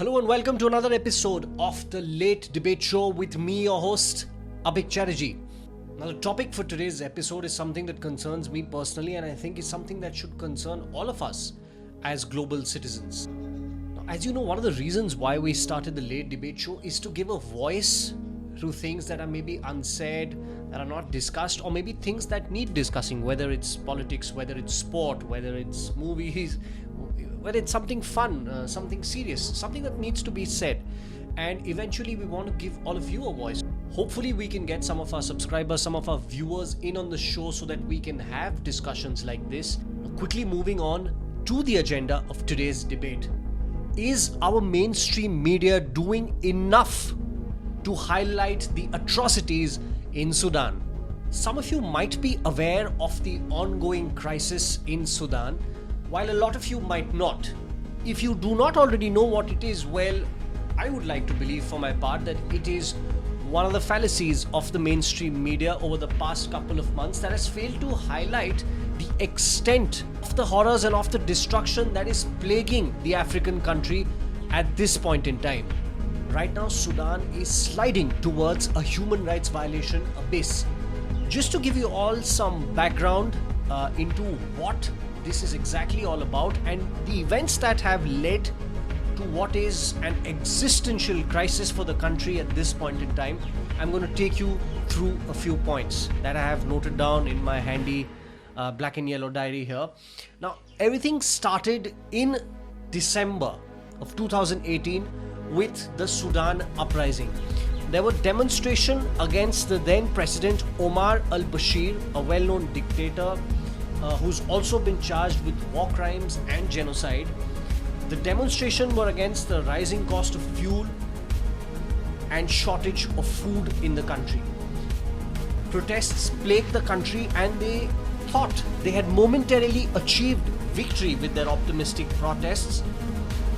Hello and welcome to another episode of the Late Debate Show with me, your host, Abhik Chatterjee. Now, the topic for today's episode is something that concerns me personally, and I think is something that should concern all of us as global citizens. Now, as you know, one of the reasons why we started the Late Debate Show is to give a voice to things that are maybe unsaid, that are not discussed, or maybe things that need discussing, whether it's politics, whether it's sport, whether it's movies, whether it's something fun, something serious, something that needs to be said. And eventually we want to give all of you a voice. Hopefully we can get some of our subscribers, some of our viewers in on the show so that we can have discussions like this. Quickly moving on to the agenda of today's debate. Is our mainstream media doing enough to highlight the atrocities in Sudan? Some of you might be aware of the ongoing crisis in Sudan, while a lot of you might not. If you do not already know what it is, well, I would like to believe for my part that it is one of the fallacies of the mainstream media over the past couple of months that has failed to highlight the extent of the horrors and of the destruction that is plaguing the African country at this point in time. Right now, Sudan is sliding towards a human rights violation abyss. Just to give you all some background into what this is exactly all about and the events that have led to what is an existential crisis for the country at this point in time, I'm going to take you through a few points that I have noted down in my handy black and yellow diary here. Now, everything started in December of 2018 with the Sudan uprising. There were demonstrations against the then President Omar al-Bashir, a well-known dictator who's also been charged with war crimes and genocide. The demonstration were against the rising cost of fuel and shortage of food in the country. Protests plagued the country and they thought they had momentarily achieved victory with their optimistic protests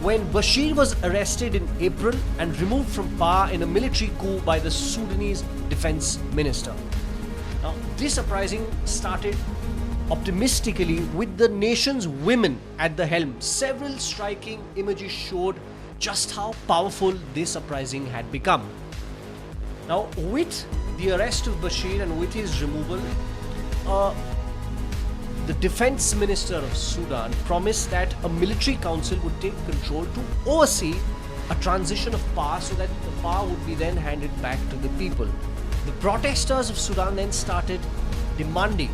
when Bashir was arrested in April and removed from power in a military coup by the Sudanese defense minister. Now, this uprising started optimistically with the nation's women at the helm. Several striking images showed just how powerful this uprising had become. Now, with the arrest of Bashir and with his removal, the defense minister of Sudan promised that a military council would take control to oversee a transition of power so that the power would be then handed back to the people. The protesters of Sudan then started demanding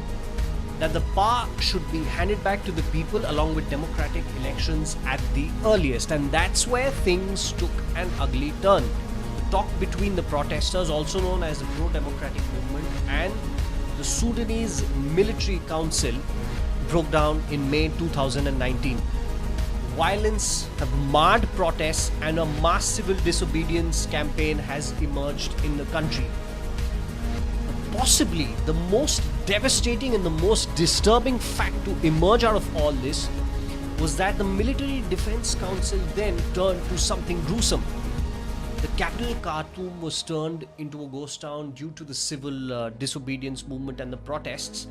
that the power should be handed back to the people along with democratic elections at the earliest, and that's where things took an ugly turn. The talk between the protesters, also known as the pro-democratic movement, and the Sudanese military council broke down in May 2019. Violence have marred protests and a mass civil disobedience campaign has emerged in the country. Possibly the most devastating and the most disturbing fact to emerge out of all this was that the Military Defense Council then turned to something gruesome. The capital Khartoum was turned into a ghost town due to the civil disobedience movement and the protests.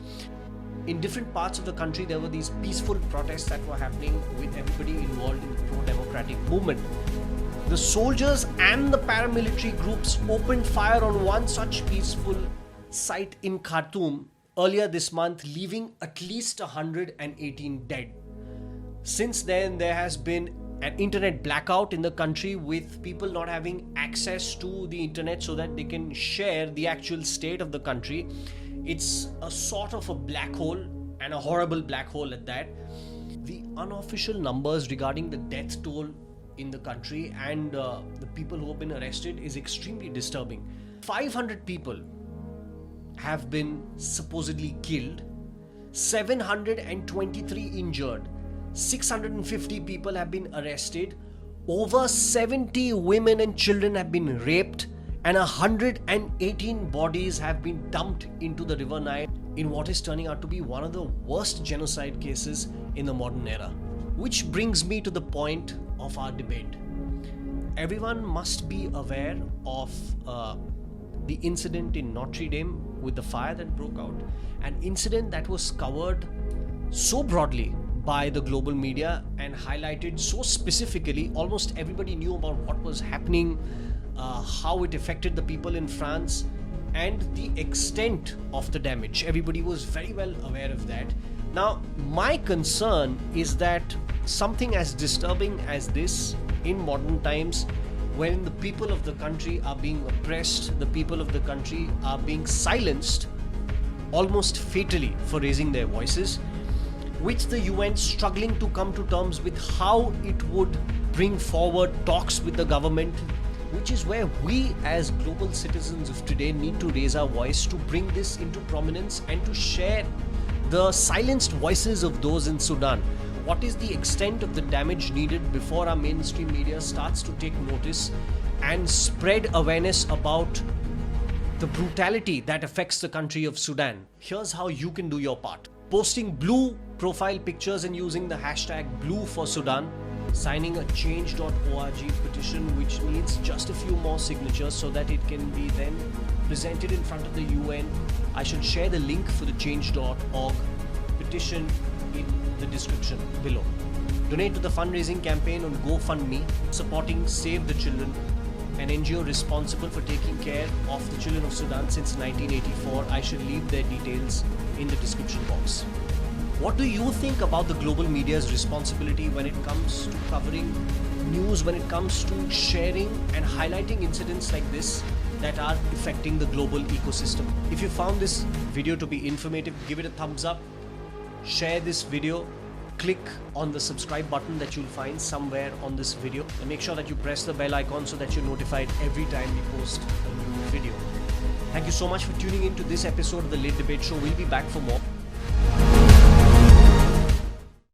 In different parts of the country, there were these peaceful protests that were happening with everybody involved in the pro-democratic movement. The soldiers and the paramilitary groups opened fire on one such peaceful site in Khartoum earlier this month, leaving at least 118 dead. Since then, there has been an internet blackout in the country with people not having access to the internet so that they can share the actual state of the country. It's a sort of a black hole, and a horrible black hole at that. The unofficial numbers regarding the death toll in the country and the people who have been arrested is extremely disturbing. 500 people have been supposedly killed, 723 injured, 650 people have been arrested, over 70 women and children have been raped, and 118 bodies have been dumped into the River Nile in what is turning out to be one of the worst genocide cases in the modern era. Which brings me to the point of our debate. Everyone must be aware of the incident in Notre Dame with the fire that broke out, an incident that was covered so broadly by the global media and highlighted so specifically. Almost everybody knew about what was happening, how it affected the people in France, and the extent of the damage. Everybody was very well aware of that. Now, my concern is that something as disturbing as this in modern times, when the people of the country are being oppressed, the people of the country are being silenced almost fatally for raising their voices, with the UN struggling to come to terms with how it would bring forward talks with the government, which is where we as global citizens of today need to raise our voice to bring this into prominence and to share the silenced voices of those in Sudan. What is the extent of the damage needed before our mainstream media starts to take notice and spread awareness about the brutality that affects the country of Sudan? Here's how you can do your part. Posting blue profile pictures and using the hashtag #BlueForSudan, signing a change.org petition which needs just a few more signatures so that it can be then presented in front of the UN. I shall share the link for the change.org petition in the description below. Donate to the fundraising campaign on GoFundMe supporting Save the Children, an NGO responsible for taking care of the children of Sudan since 1984. I shall leave their details in the description box. What do you think about the global media's responsibility when it comes to covering news, when it comes to sharing and highlighting incidents like this that are affecting the global ecosystem? If you found this video to be informative, give it a thumbs up, share this video, click on the subscribe button that you'll find somewhere on this video, and make sure that you press the bell icon so that you're notified every time we post a new video. Thank you so much for tuning in to this episode of the Late Debate Show. We'll be back for more.